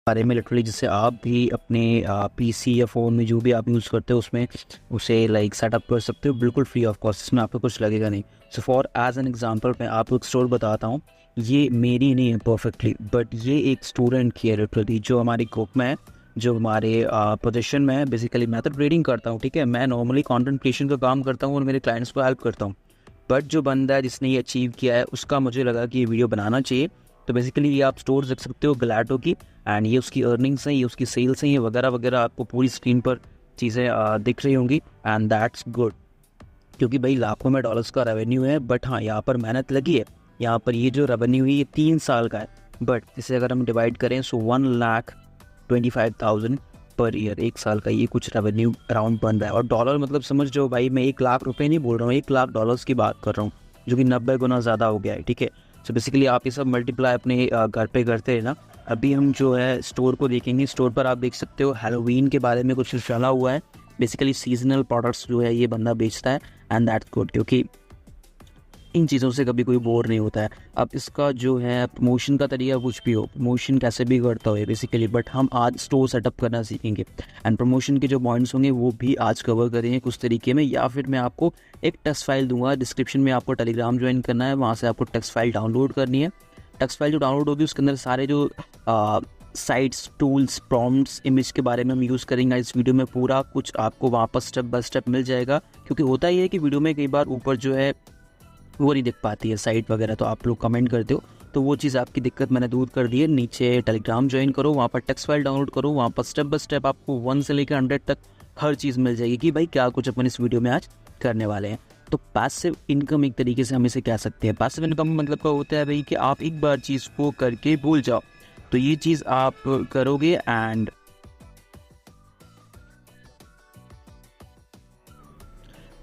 बारे में लिटरली, जिससे आप भी अपने पीसी या फ़ोन में जो भी आप यूज़ करते हो उसमें उसे लाइक सेटअप कर सकते हो बिल्कुल फ्री ऑफ कॉस्ट। इसमें आपको कुछ लगेगा नहीं। So for as an example मैं आपको एक स्टोर बताता हूँ। ये मेरी नहीं है परफेक्टली, बट ये एक स्टूडेंट की है लिटरली, जो हमारी ग्रुप में है, जो हमारे पोजीशन में है। बेसिकली मैं तो ट्रेडिंग करता हूँ, ठीक है, मैं नॉर्मली कंटेंट क्रिएशन का काम करता हूँ और मेरे क्लाइंट्स को हेल्प करता हूँ। बट जो बंदा है जिसने ये अचीव किया है, उसका मुझे लगा कि ये वीडियो बनाना चाहिए। तो बेसिकली ये आप स्टोर देख सकते हो गलाटो की, एंड ये उसकी अर्निंग्स हैं, ये उसकी सेल्स हैं, ये वगैरह वगैरह आपको पूरी स्क्रीन पर चीज़ें दिख रही होंगी। एंड दैट्स गुड, क्योंकि भाई लाखों में डॉलर्स का रेवेन्यू है। बट हाँ, यहाँ पर मेहनत लगी है। यहाँ पर ये जो रेवेन्यू है ये 3 साल का है, बट इसे अगर हम डिवाइड करें सो 1,25,000 पर ईयर, 1 साल का ये कुछ रेवेन्यू अराउंड बन रहा है। और डॉलर मतलब समझ जाओ भाई, मैं 1 लाख रुपए नहीं बोल रहा हूँ, 1 लाख डॉलर्स की बात कर रहा हूँ, जो कि 90 गुना ज़्यादा हो गया है, ठीक है। सो बेसिकली आप ये सब मल्टीप्लाई अपने घर पे करते हैं ना। अभी हम जो है स्टोर को देखेंगे। स्टोर पर आप देख सकते हो हैलोवीन के बारे में कुछ चला हुआ है। बेसिकली सीजनल प्रोडक्ट्स जो है ये बंदा बेचता है, एंड दैट्स गुड, क्योंकि इन चीज़ों से कभी कोई बोर नहीं होता है। अब इसका जो है प्रमोशन का तरीका कुछ भी हो, प्रमोशन कैसे भी करता हो बेसिकली, बट हम आज स्टोर सेटअप करना सीखेंगे। एंड प्रमोशन के जो पॉइंट्स होंगे वो भी आज कवर करेंगे कुछ तरीके में, या फिर मैं आपको एक टेक्स्ट फाइल दूंगा डिस्क्रिप्शन में। आपको टेलीग्राम ज्वाइन करना है, वहाँ से आपको टेक्स्ट फाइल डाउनलोड करनी है। टेक्स्ट फाइल जो डाउनलोड होगी उसके अंदर सारे जो साइट्स, टूल्स, प्रॉम्प्ट्स, इमेज के बारे में हम यूज़ करेंगे इस वीडियो में। पूरा कुछ आपको वहाँ पर स्टेप बाय स्टेप मिल जाएगा, क्योंकि होता ही है कि वीडियो में कई बार ऊपर जो है वो नहीं दिख पाती है साइट वगैरह, तो आप लोग कमेंट करते हो, तो वो चीज़ आपकी दिक्कत मैंने दूर कर दी है। नीचे टेलीग्राम ज्वाइन करो, वहाँ पर टेक्स्ट फाइल डाउनलोड करो, वहाँ पर स्टेप बाय स्टेप आपको 1 से लेकर 100 तक हर चीज़ मिल जाएगी कि भाई क्या कुछ अपन इस वीडियो में आज करने वाले हैं। तो पैसिव इनकम एक तरीके से हम इसे कह सकते हैं। पैसिव इनकम मतलब क्या होता है भाई, कि आप एक बार चीज़ को करके भूल जाओ, तो ये चीज़ आप करोगे and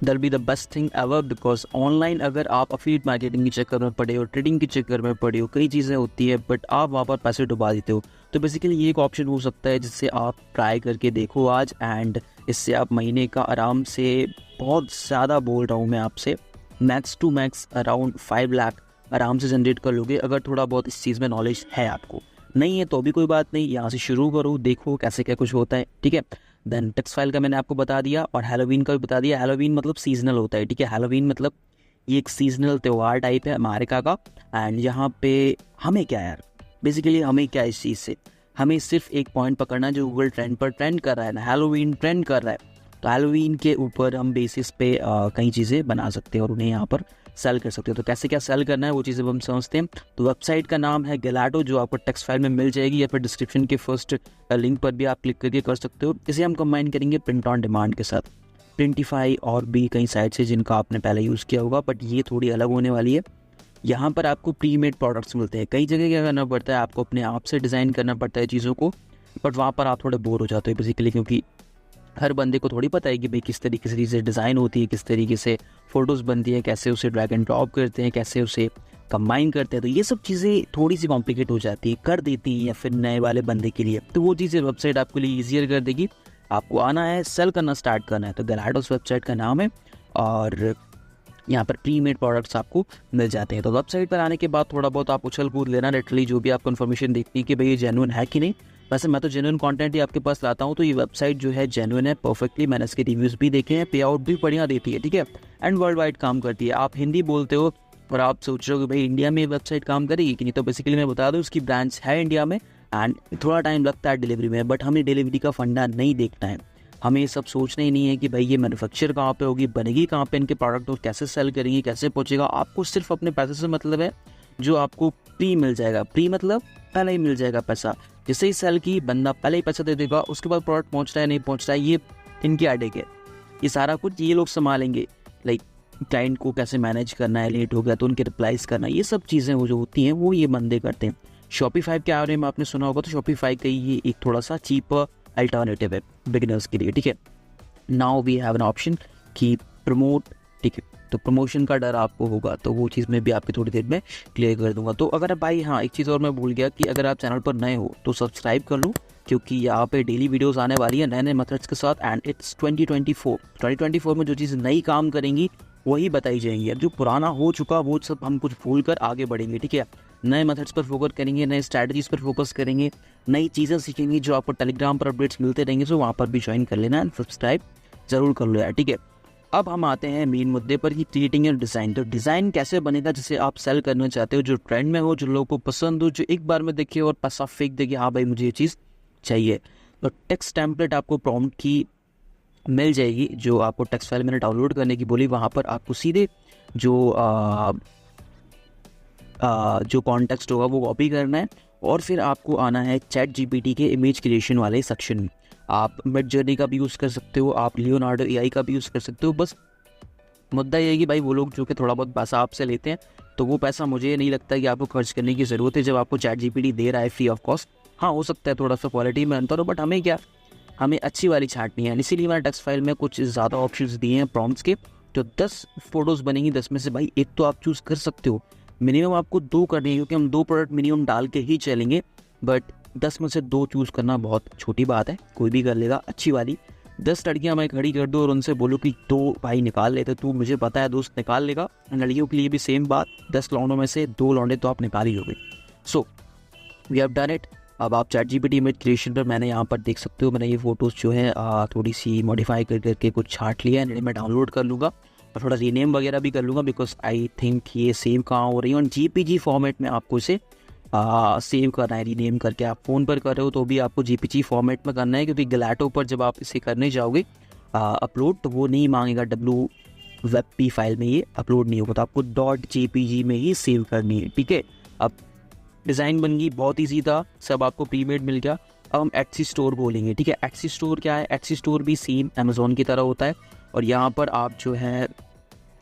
that be the best thing ever. Because online अगर आप अफिलिएट मार्केटिंग के चक्कर में पड़े हो, ट्रेडिंग के चक्कर में पड़े हो, कई चीज़ें होती है, बट आप वहाँ पर पैसे डुबा देते हो। तो बेसिकली ये एक ऑप्शन हो सकता है जिससे आप ट्राई करके देखो आज, एंड इससे आप महीने का आराम से, बहुत ज़्यादा बोल रहा हूँ मैं आपसे, max to max around 5 lakh आराम से जनरेट कर लोगे, अगर थोड़ा बहुत इस चीज़ में नॉलेज है। आपको नहीं है तो भी कोई बात नहीं, यहाँ से शुरू करो, देखो कैसे क्या कुछ होता है, ठीक है। देन टेक्स्ट फाइल का मैंने आपको बता दिया, और हैलोवीन का भी बता दिया। हैलोवीन मतलब सीजनल होता है, ठीक है। हैलोवीन मतलब ये एक सीजनल त्यौहार टाइप है अमेरिका का। एंड यहाँ पे हमें क्या यार, बेसिकली हमें क्या इस चीज़ से, हमें सिर्फ एक पॉइंट पकड़ना है जो गूगल ट्रेंड पर ट्रेंड कर रहा है ना, हैलोवीन ट्रेंड कर रहा है। तो हैलोवीन के ऊपर हम बेसिस पे कई चीज़ें बना सकते हैं और उन्हें यहाँ पर सेल कर सकते हो। तो कैसे क्या सेल करना है वो चीज़ें हम समझते हैं। तो वेबसाइट का नाम है गलाटो, जो आपको टेक्स्ट फाइल में मिल जाएगी, या फिर डिस्क्रिप्शन के फर्स्ट लिंक पर भी आप क्लिक करके कर सकते हो। इसे हम कंबाइन करेंगे प्रिंट ऑन डिमांड के साथ। प्रिंटिफाई और भी कई साइट्स है जिनका आपने पहले यूज़ किया होगा, बट ये थोड़ी अलग होने वाली है। यहाँ पर आपको प्री मेड प्रोडक्ट्स मिलते हैं। कई जगह क्या करना पड़ता है, आपको अपने आप से डिज़ाइन करना पड़ता है चीज़ों को, बट वहाँ पर आप थोड़े बोर हो जाते हो बेसिकली, क्योंकि हर बंदे को थोड़ी पता है कि भाई किस तरीके से चीज़ें डिज़ाइन होती है, किस तरीके से फ़ोटोज़ बनती है, कैसे उसे ड्रैग एंड ड्रॉप करते हैं, कैसे उसे कंबाइन करते हैं। तो ये सब चीज़ें थोड़ी सी कॉम्प्लिकेट हो जाती है, कर देती हैं, या फिर नए वाले बंदे के लिए। तो वो चीज़ें वेबसाइट आपके लिए ईजियर कर देगी। आपको आना है, सेल करना स्टार्ट करना है, तो गलाटोस वेबसाइट का नाम है, और यहाँ पर प्री मेड प्रोडक्ट्स आपको मिल जाते हैं। तो वेबसाइट पर आने के बाद थोड़ा बहुत आप उछल कूद लेना, लिटरली जो भी आपको इन्फॉर्मेशन देखनी है कि भाई ये जेन्युइन है कि नहीं। वैसे मैं तो जेन्युइन कंटेंट ही आपके पास लाता हूँ, तो ये वेबसाइट जो है जेन्युइन है परफेक्टली। मैंने इसके रिव्यूज़ भी देखे हैं, पे आउट भी बढ़िया देती है, ठीक है, एंड वर्ल्ड वाइड काम करती है। आप हिंदी बोलते हो और आप सोच रहे हो कि भाई इंडिया में वेबसाइट काम करेगी कि नहीं, तो बेसिकली मैं बता दूँ उसकी ब्रांच है इंडिया में, एंड थोड़ा टाइम लगता है डिलीवरी में, बट हमें डिलीवरी का फंडा नहीं देखना है। हमें ये सब सोचना ही नहीं है कि भाई ये मैन्युफैक्चर कहाँ पे होगी, बनेगी कहाँ पे इनके प्रोडक्ट, और कैसे सेल करेंगे, कैसे पहुँचेगा। आपको सिर्फ अपने पैसे से मतलब है, जो आपको प्री मिल जाएगा। प्री मतलब पहले ही मिल जाएगा पैसा, जैसे ही सेल की बंदा पहले ही पैसा दे देगा, उसके बाद प्रोडक्ट पहुँच रहा है नहीं पहुँच रहा है ये इनके आड़े के, ये सारा कुछ ये लोग संभालेंगे। लाइक क्लाइंट को कैसे मैनेज करना है, लेट हो गया तो उनके रिप्लाइज करना, ये सब चीज़ें वो जो होती हैं वो ये बंदे करते हैं। शॉपिफाई के बारे में आपने सुना होगा, तो शॉपिफाई का ये एक थोड़ा सा चीपर अल्टरनेटिव है बिगिनर्स के लिए, ठीक है। Now we have an option कि प्रमोट, ठीक है। तो प्रमोशन का डर आपको होगा, तो वो चीज़ मैं भी आपकी थोड़ी देर में क्लियर कर दूंगा। तो अगर भाई हाँ, एक चीज़ और मैं भूल गया कि अगर आप चैनल पर नए हो तो सब्सक्राइब कर लो, क्योंकि यहाँ पे डेली वीडियोस आने वाली है नए नए मेथड्स के साथ, एंड इट्स 2024 में जो चीज़ नई काम करेंगी वही बताई जाएंगी। अब जो पुराना हो चुका वो सब हम कुछ भूल कर आगे बढ़ेंगे, ठीक है। नए मेथड्स पर फोकस करेंगे, नए स्ट्रैटेजीज पर फोकस करेंगे, नई चीज़ें सीखेंगे जो आपको टेलीग्राम पर अपडेट्स मिलते रहेंगे। सो वहाँ पर भी ज्वाइन कर लेना एंड सब्सक्राइब ज़रूर कर लो यार, ठीक है। अब हम आते हैं मेन मुद्दे पर कि क्रिएटिंग एंड डिज़ाइन। तो डिज़ाइन कैसे बनेगा जिसे आप सेल करना चाहते हो, जो ट्रेंड में हो, जो लोगों को पसंद हो, जो एक बार में देखे और पैसा फेंक दे कि हाँ भाई मुझे ये चीज़ चाहिए। तो टेक्स्ट टेम्पलेट आपको प्रॉम्प्ट की मिल जाएगी, जो आपको टेक्स्ट फाइल मैंने डाउनलोड करने की बोली, वहाँ पर आपको सीधे जो कॉन्टेक्स्ट होगा वो कॉपी करना है और फिर आपको आना है चैट जीपीटी के इमेज क्रिएशन वाले सेक्शन में। आप मिडजर्नी का भी यूज़ कर सकते हो, आप लियोनार्डो एआई का भी यूज़ कर सकते हो। बस मुद्दा ये है कि भाई वो लोग जो कि थोड़ा बहुत पैसा आपसे लेते हैं, तो वो पैसा मुझे नहीं लगता कि आपको खर्च करने की ज़रूरत है जब आपको चैट जीपीटी दे रहा है फ्री ऑफ कॉस्ट। हाँ, हो सकता है थोड़ा सा क्वालिटी में अंतर हो, बट हमें क्या, हमें अच्छी वाली छांटनी है। इसीलिए मैंने टेक्स्ट फाइल में कुछ ज़्यादा ऑप्शंस दिए हैं प्रॉम्प्ट्स के। तो 10 फोटोज़ बनेंगी, 10 में से भाई एक तो आप चूज़ कर सकते हो। मिनिमम आपको 2 करनी है क्योंकि हम 2 प्रोडक्ट मिनिमम डाल के ही चलेंगे, बट 10 में से 2 चूज़ करना बहुत छोटी बात है, कोई भी कर लेगा। अच्छी वाली 10 लड़कियां मैं खड़ी कर दूँ और उनसे बोलूँ कि 2 भाई निकाल लेते, तू मुझे पता है दोस्त निकाल लेगा। लड़कियों के लिए भी सेम बात, 10 लौंडों में से 2 लौंडे तो आप निकाल ही लोगे। So we have done it. अब आप चैट जीपीटी इमेज क्रिएशन पर मैंने यहाँ पर देख सकते हो, मैंने ये फ़ोटोज़ जो है थोड़ी सी मॉडिफाई कर करके कुछ छाँट लिया है। मैं डाउनलोड कर लूँगा और थोड़ा रीनेम वगैरह भी कर लूँगा, बिकॉज आई थिंक ये सेव कहाँ हो रही है। और जीपीजी फॉर्मेट में आपको इसे सेव करना है, रीनेम करके। आप फ़ोन पर कर रहे हो तो भी आपको जीपीजी फॉर्मेट में करना है, क्योंकि गैलाटो पर जब आप इसे करने जाओगे अपलोड, तो वो नहीं मांगेगा WebP फाइल में, ये अपलोड नहीं होगा, तो आपको .jpg में ही सेव करनी है, ठीक है। अब डिज़ाइन बन गई, बहुत ईजी था, सब आपको प्रीमेड मिल गया। अब हम एटसी स्टोर बोलेंगे, ठीक है। एटसी स्टोर क्या है? एटसी स्टोर भी सेम अमेज़ॉन की तरह होता है और यहाँ पर आप जो है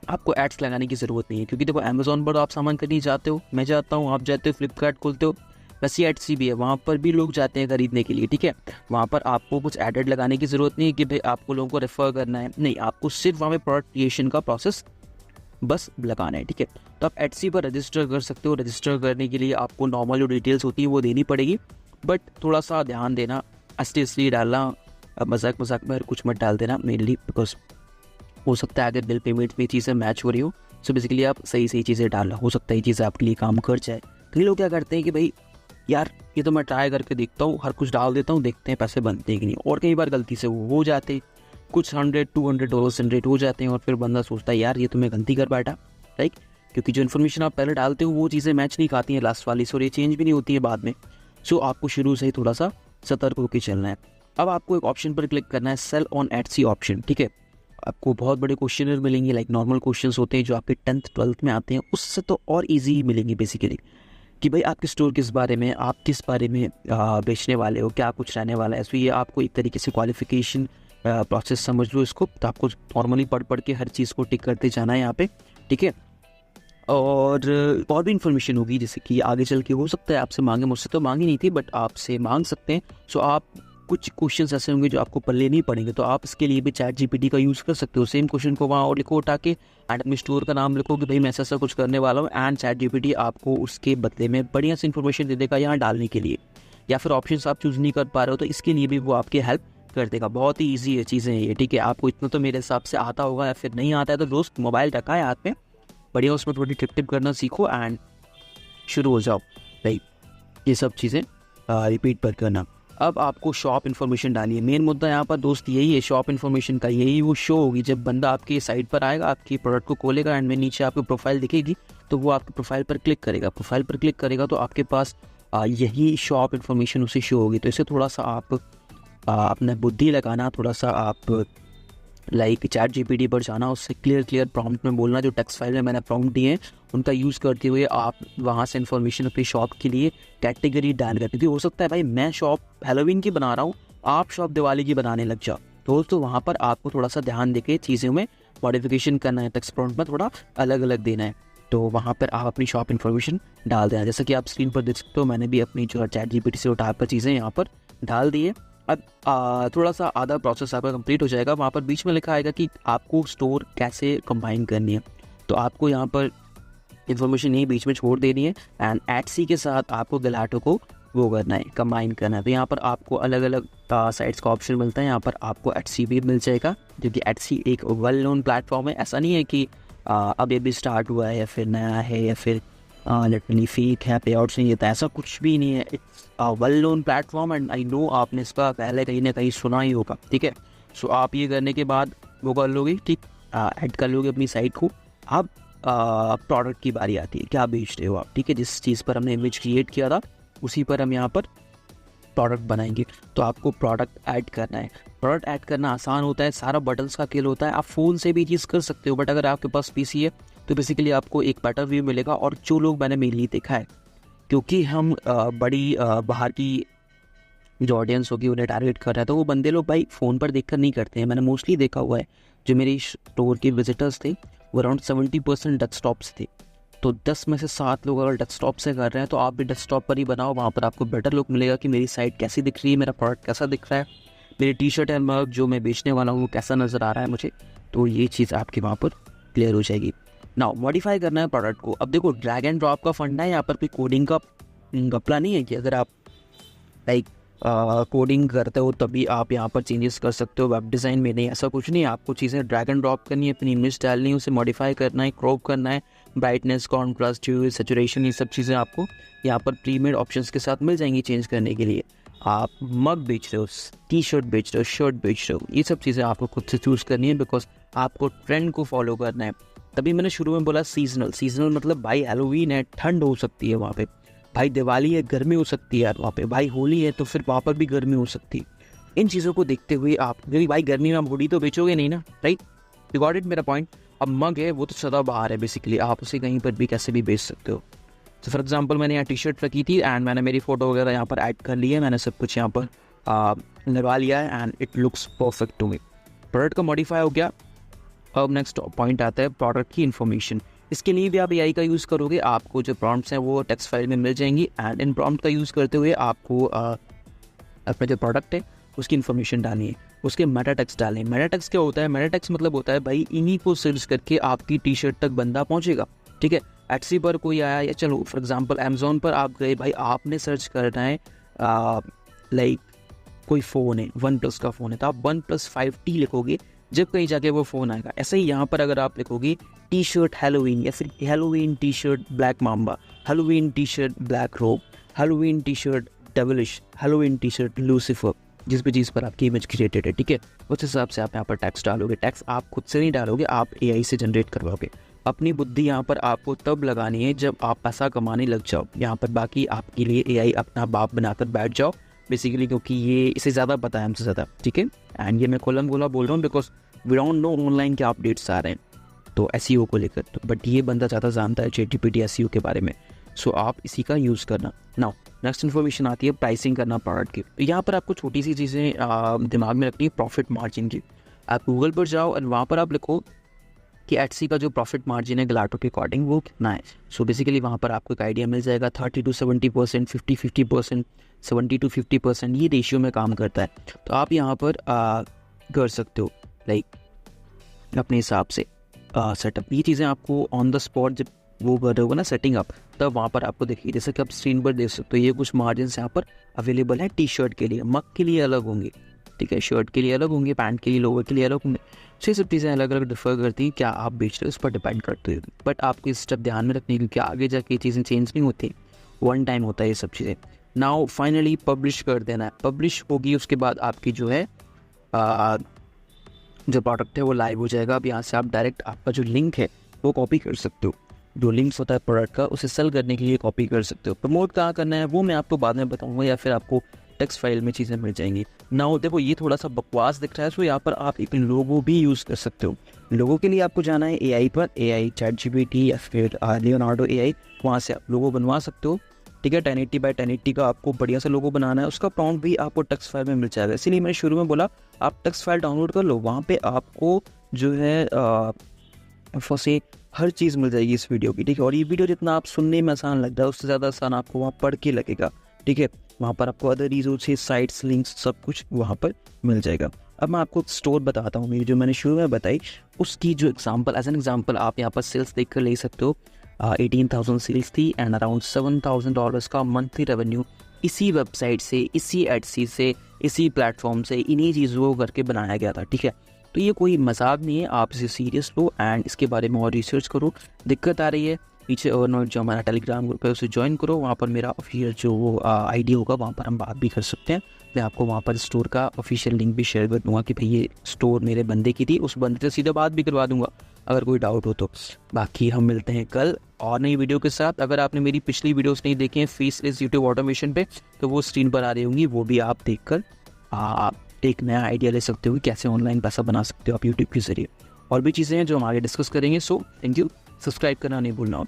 आपको एड्स लगाने की ज़रूरत नहीं है, क्योंकि देखो अमेज़ॉन पर आप सामान खरीदने जाते हो, मैं जाता हूँ, आप जाते हो, फ्लिपकार्ट खोलते हो, वैसे एटसी भी है, वहाँ पर भी लोग जाते हैं खरीदने के लिए, ठीक है। वहाँ पर आपको कुछ एडेड लगाने की ज़रूरत नहीं है कि भाई आपको लोगों को रेफ़र करना है, नहीं, आपको सिर्फ वहाँ पर प्रोडक्ट क्रिएशन का प्रोसेस बस लगाना है, ठीक है। तो आप एटसी पर रजिस्टर कर सकते हो। रजिस्टर करने के लिए आपको नॉर्मल जो डिटेल्स होती है वो देनी पड़ेगी, बट थोड़ा सा ध्यान देना, असली डालना, मजाक में कुछ मत डाल देना, मेनली बिकॉज हो सकता है अगर बिल पेमेंट में चीज़ें मैच हो रही हो, सो बेसिकली आप सही चीज़ें डालना, हो सकता है ये चीज़ें आपके लिए काम कर जाए। कई लोग क्या करते हैं कि भाई यार ये तो मैं ट्राई करके देखता हूँ, हर कुछ डाल देता हूँ, देखते हैं पैसे बनते हैं कि नहीं, और कई बार गलती से वो हो जाते, कुछ $100-200 जनरेट हो जाते हैं और फिर बंदा सोचता है यार ये तो मैं गलती कर बैठा, राइट। क्योंकि जो इन्फॉर्मेशन आप पहले डालते हो वो चीज़ें मैच नहीं खाती हैं लास्ट वाली से, और ये चेंज भी नहीं होती है बाद में। सो आपको शुरू से ही थोड़ा सा सतर्क होकर चलना है। अब आपको एक ऑप्शन पर क्लिक करना है, सेल ऑन एटसी ऑप्शन, ठीक है। आपको बहुत बड़े क्वेश्चन मिलेंगे, लाइक नॉर्मल क्वेश्चन होते हैं जो आपके 10th 12th में आते हैं, उससे तो और ईजी मिलेंगे बेसिकली, कि भाई आपके स्टोर किस बारे में, आप किस बारे में बेचने वाले हो, क्या कुछ रहने वाला है। सो ये आपको एक तरीके से क्वालिफिकेशन प्रोसेस समझ लो इसको, तो आपको नॉर्मली पढ़ के हर चीज़ को टिक करते जाना है यहाँ पे, ठीक है। और भी इन्फॉर्मेशन होगी, जैसे कि आगे चल के हो सकता है आपसे मांगे, मुझसे तो मांगी नहीं थी बट आपसे मांग सकते हैं। सो आप कुछ क्वेश्चंस ऐसे होंगे जो आपको पल्ले नहीं पड़ेंगे, तो आप इसके लिए भी चैट जीपीटी का यूज़ कर सकते हो। सेम क्वेश्चन को वहाँ और लिखो उठा के, एंड अपने स्टोर का नाम लिखो कि भाई मैं ऐसा कुछ करने वाला हूँ, एंड चैट जीपीटी आपको उसके बदले में बढ़िया सी इन्फॉर्मेशन दे देगा यहाँ डालने के लिए। या फिर ऑप्शन आप चूज़ नहीं कर पा रहे हो तो इसके लिए भी वो आपकी हेल्प कर देगा। बहुत ही ईजी है चीज़ें ये, ठीक है। आपको इतना तो मेरे हिसाब से आता होगा, या फिर नहीं आता है तो दोस्त मोबाइल रखा है हाथ में, बढ़िया उसमें थोड़ी टिप करना सीखो एंड शुरू हो जाओ भाई, ये सब चीज़ें रिपीट पर करना। अब आपको शॉप इन्फॉर्मेशन डालिए। मेन मुद्दा यहाँ पर दोस्त यही है, शॉप इन्फॉर्मेशन का। यही वो शो होगी जब बंदा आपकी साइट पर आएगा, आपकी प्रोडक्ट को खोलेगा एंड में नीचे आपको प्रोफाइल दिखेगी, तो वो आपके प्रोफाइल पर क्लिक करेगा। प्रोफाइल पर क्लिक करेगा तो आपके पास यही शॉप इन्फॉर्मेशन उसे शो होगी। तो इसे थोड़ा सा आप अपना बुद्धि लगाना, थोड़ा सा आप लाइक चैट जीपीटी पर जाना, उससे क्लियर प्रॉम्प्ट में बोलना, जो टेक्स्ट फाइल में मैंने प्रॉम्प्ट दिए हैं उनका यूज़ करते हुए आप वहाँ से इन्फॉर्मेशन अपनी शॉप के लिए कैटेगरी डाल कर, क्योंकि हो सकता है भाई मैं शॉप हैलोवीन की बना रहा हूँ, आप शॉप दिवाली की बनाने लग जाओ, तो वहाँ पर आपको थोड़ा सा ध्यान देके चीज़ों में मॉडिफिकेशन करना है, टेक्स्ट प्रॉम्प्ट में थोड़ा अलग अलग देना है। तो वहाँ पर आप अपनी शॉप इन्फॉर्मेशन डाल देना, जैसा कि आप स्क्रीन पर देख सकते हो। मैंने भी अपनी जो चैट जीपीटी से उठा कर चीज़ें यहाँ पर डाल दी है। अब थोड़ा सा आधा प्रोसेस आपका कंप्लीट हो जाएगा। वहाँ पर बीच में लिखा आएगा कि आपको स्टोर कैसे कंबाइन करनी है, तो आपको यहाँ पर इन्फॉर्मेशन यही बीच में छोड़ देनी है एंड एटसी के साथ आपको गैलाटो को वो करना है, कंबाइन करना है। तो यहाँ पर आपको अलग अलग साइट्स का ऑप्शन मिलता है। यहाँ पर आपको एटसी भी मिल जाएगा, क्योंकि एटसी एक वेल नोन प्लेटफॉर्म है। ऐसा नहीं है कि अब ये भी स्टार्ट हुआ है या फिर नया है या फिर लिटरली फेक है, पे आउट्स नहीं देता, ऐसा कुछ भी नहीं है। It's well known platform and I know आपने इसका पहले कहीं ना कहीं सुना ही होगा, ठीक है। सो आप ये करने के बाद वो कर लोगे, ठीक, ऐड कर लोगे अपनी साइट को। अब प्रोडक्ट की बारी आती है, क्या बेच रहे हो आप, ठीक है। जिस चीज़ पर हमने इमेज क्रिएट किया था उसी पर हम यहाँ पर प्रोडक्ट बनाएंगे। तो आपको प्रोडक्ट ऐड करना है। प्रोडक्ट ऐड करना आसान होता है, सारा बटन्स का खेल होता है। आप फ़ोन से भी चीज़ कर सकते हो, बट अगर आपके पास पीसी है तो बेसिकली आपको एक बेटर व्यू मिलेगा। और जो लोग मैंने मेनली देखा है, क्योंकि हम बड़ी बाहर की जो ऑडियंस होगी उन्हें टारगेट कर रहा है, तो वो बंदे लोग भाई फ़ोन पर देखकर नहीं करते हैं। मैंने मोस्टली देखा हुआ है, जो मेरी स्टोर के विजिटर्स थे वो अराउंड 70% डेस्कटॉप्स थे। तो 10 में से 7 लोग अगर डेस्कटॉप से कर रहे हैं तो आप भी डेस्कटॉप पर ही बनाओ। वहाँ पर आपको बेटर लुक मिलेगा कि मेरी साइट कैसी दिख रही है, मेरा प्रोडक्ट कैसा दिख रहा है, मेरी टी शर्ट एंड मग जो मैं बेचने वाला हूँ वो कैसा नज़र आ रहा है मुझे। तो ये चीज़ आपके वहाँ पर क्लियर हो जाएगी। नाउ मॉडिफाई करना है प्रोडक्ट को। अब देखो, ड्रैग एंड ड्रॉप का फंडा है, यहाँ पर कोई कोडिंग का गपला नहीं है कि अगर आप लाइक कोडिंग करते हो तभी आप यहाँ पर चेंजेस कर सकते हो। वेब डिज़ाइन में नहीं, ऐसा कुछ नहीं है। आपको चीज़ें ड्रैग एंड ड्रॉप करनी है, अपनी इमेज डालनी है, उसे मॉडिफाई करना है, क्रॉप करना है, ब्राइटनेस, कॉन्ट्रास्ट, ह्यू, सैचुरेशन, ये सब चीज़ें आपको यहाँ पर प्री मेड ऑप्शंस के साथ मिल जाएंगी चेंज करने के लिए। आप मग बेच रहे हो, टी शर्ट बेच रहे हो, शर्ट बेच रहे हो, ये सब चीज़ें आपको खुद से चूज़ करनी है, बिकॉज आपको ट्रेंड को फॉलो करना है। तभी मैंने शुरू में बोला सीजनल मतलब भाई हैलोवीन है, ठंड हो सकती है वहाँ पे, भाई दिवाली है, गर्मी हो सकती है यार वहाँ पे, भाई होली है तो फिर वहाँ पर भी गर्मी हो सकती है। इन चीज़ों को देखते हुए आप, क्योंकि भाई गर्मी में आप हुडी तो बेचोगे नहीं ना, राइट, यू गॉट इट मेरा पॉइंट। अब मग है वो तो सदा बाहर है, बेसिकली आप उसे कहीं पर भी कैसे भी बेच सकते हो। तो फॉर एग्जांपल मैंने यहाँ टी शर्ट रखी थी एंड मैंने मेरी फ़ोटो वगैरह यहाँ पर ऐड कर ली है, मैंने सब कुछ यहाँ पर लगा लिया है and it looks perfect to me. Product का मॉडिफाई हो गया। अब नेक्स्ट पॉइंट आता है प्रोडक्ट की इन्फॉर्मेशन। इसके लिए भी आप एआई का यूज़ करोगे, आपको जो प्रॉम्प्ट्स हैं वो टेक्स्ट फाइल में मिल जाएंगी एंड इन प्रॉम्प्ट का यूज़ करते हुए आपको अपना जो प्रोडक्ट है उसकी इन्फॉर्मेशन डालनी है, उसके मेटा टेक्स्ट डालनी है। मेटा टेक्स्ट क्या होता है? मेटा टेक्स्ट मतलब होता है भाई इन्हीं को सर्च करके आपकी टी शर्ट तक बंदा पहुँचेगा, ठीक है। एटसी पर कोई आया या चलो फॉर एग्जांपल अमेज़ॉन पर आप गए, भाई आपने सर्च करना है लाइक कोई फ़ोन है, OnePlus का फ़ोन है, तो आप OnePlus 5T लिखोगे, जब कहीं जाके वो फ़ोन आएगा। ऐसे ही यहाँ पर अगर आप लिखोगे टी शर्ट हैलोवीन या फिर Halloween T shirt black mamba, Halloween T shirt black robe, Halloween T shirt devilish, Halloween T shirt Lucifer, जिस भी चीज़ पर आपकी इमेज क्रिएटेड है, ठीक है, उस हिसाब से आप यहाँ पर टेक्स्ट डालोगे। टेक्स्ट आप खुद से नहीं डालोगे, आप एआई से जनरेट करवाओगे। अपनी बुद्धि यहाँ पर आपको तब लगानी है जब आप पैसा कमाने लग जाओ। यहाँ पर बाकी आपके लिए एआई अपना बाप बनाकर बैठ जाओ बेसिकली, क्योंकि ये इसे ज़्यादा पता है हमसे ज़्यादा, ठीक है। एंड ये मैं खोलम गोला बोल रहा हूँ because we don't know online क्या अपडेट्स आ रहे हैं तो एसईओ को लेकर, तो बट ये बंदा ज़्यादा जानता है चैटजीपीटी एसईओ के बारे में। सो आप इसी का यूज़ करना। नाउ नेक्स्ट इन्फॉर्मेशन आती है प्राइसिंग करना प्रोडक्ट की। यहाँ पर आपको छोटी सी चीज़ें दिमाग में रखनी है, प्रॉफिट मार्जिन की। आप गूगल पर जाओ और वहाँ पर आप लिखो कि एटसी का जो प्रॉफिट मार्जिन है गलाटो के अकॉर्डिंग वो कितना है। सो बेसिकली वहाँ पर आपको एक आइडिया मिल जाएगा। 30 to 70%, 50-50%, 70 to 50%, ये रेशियो में काम करता है। तो आप यहाँ पर कर सकते हो लाइक अपने हिसाब से सेटअप। ये चीज़ें आपको ऑन द स्पॉट जब वो कर रहे होगा ना सेटिंग अप, तब वहाँ पर आपको देखिए, जैसे कि आप स्क्रीन पर देख सकते हो ये कुछ मार्जिन यहाँ पर अवेलेबल है टी शर्ट के लिए, मग के लिए अलग होंगे, ठीक है, शर्ट के लिए अलग होंगे, पैंट के लिए, लोअर के लिए अलग होंगे। तो ये सब चीज़ें अलग अलग डिफर करती हैं, क्या आप बेच रहे हो उस पर डिपेंड करते हैं। बट आपको इस स्टेप ध्यान में रखनी है क्योंकि आगे जाके ये चीज़ें चेंज नहीं होती, वन टाइम होता है ये सब चीज़ें। नाउ फाइनली पब्लिश कर देना है। पब्लिश होगी उसके बाद आपकी जो है जो प्रोडक्ट है वो लाइव हो जाएगा। अब यहाँ से आप डायरेक्ट आपका जो लिंक है वो कॉपी कर सकते हो, जो लिंक्स होता है प्रोडक्ट का उसे सेल करने के लिए कॉपी कर सकते हो। प्रमोट कहाँ करना है वो मैं आपको बाद में बताऊंगा या फिर आपको टेक्स्ट फाइल में चीज़ें मिल जाएंगी। नाउ देखो ये थोड़ा सा बकवास दिख रहा है, सो यहाँ पर आप एक लोगो भी यूज़ कर सकते हो। लोगों के लिए आपको जाना है एआई पर, एआई चैटजीपीटी या फिर लियोनार्डो एआई, वहाँ से आप लोगो बनवा सकते हो, ठीक है। 1080 by 1080 का आपको बढ़िया सा लोगो बनाना है, उसका प्रॉम्प्ट भी आपको टेक्स्ट फाइल में मिल जाएगा। इसीलिए मैंने शुरू में बोला आप टेक्स्ट फाइल डाउनलोड कर लो, वहाँ पे आपको जो है से हर चीज़ मिल जाएगी इस वीडियो की, ठीक है। और ये वीडियो जितना आप सुनने में आसान लग रहा है उससे ज़्यादा आसान आपको वहाँ पढ़ के लगेगा, ठीक है। वहाँ पर आपको अदर रिसोर्सेज, साइट्स, लिंक्स सब कुछ वहाँ पर मिल जाएगा। अब मैं आपको स्टोर बताता हूँ मेरी, जो मैंने शुरू में बताई उसकी जो एग्जांपल, एज एन एग्जांपल आप यहाँ पर सेल्स देख कर ले सकते हो। 18,000 सेल्स थी एंड अराउंड $7,000 का मंथली रेवेन्यू इसी वेबसाइट से, इसी एडसी से, इसी प्लेटफॉर्म से, इन्हीं चीज़ों को करके बनाया गया था, ठीक है। तो ये कोई मजाक नहीं है, आप इसे सीरियस लो एंड इसके बारे में और रिसर्च करो। दिक्कत आ रही है नीचे ओवरनोट जो हमारा टेलीग्राम ग्रुप है उसे ज्वाइन करो, वहाँ पर मेरा ऑफिशियल जो आईडी होगा वहाँ पर हम बात भी कर सकते हैं। मैं आपको वहाँ पर स्टोर का ऑफिशियल लिंक भी शेयर कर दूँगा कि भाई ये स्टोर मेरे बंदे की थी, उस बंदे से सीधा बात भी करवा दूँगा अगर कोई डाउट हो तो। बाकी हम मिलते हैं कल और नई वीडियो के साथ। अगर आपने मेरी पिछली वीडियोस नहीं देखी हैं फेसलेस यूट्यूब ऑटोमेशन पे, तो वो स्क्रीन पर आ रही होंगी, वो भी आप देखकर आप एक नया आइडिया ले सकते हो कि कैसे ऑनलाइन पैसा बना सकते हो आप यूट्यूब के ज़रिए। और भी चीज़ें हैं जो हम आगे डिस्कस करेंगे। सो थैंक यू, सब्सक्राइब करना नहीं भूलना। और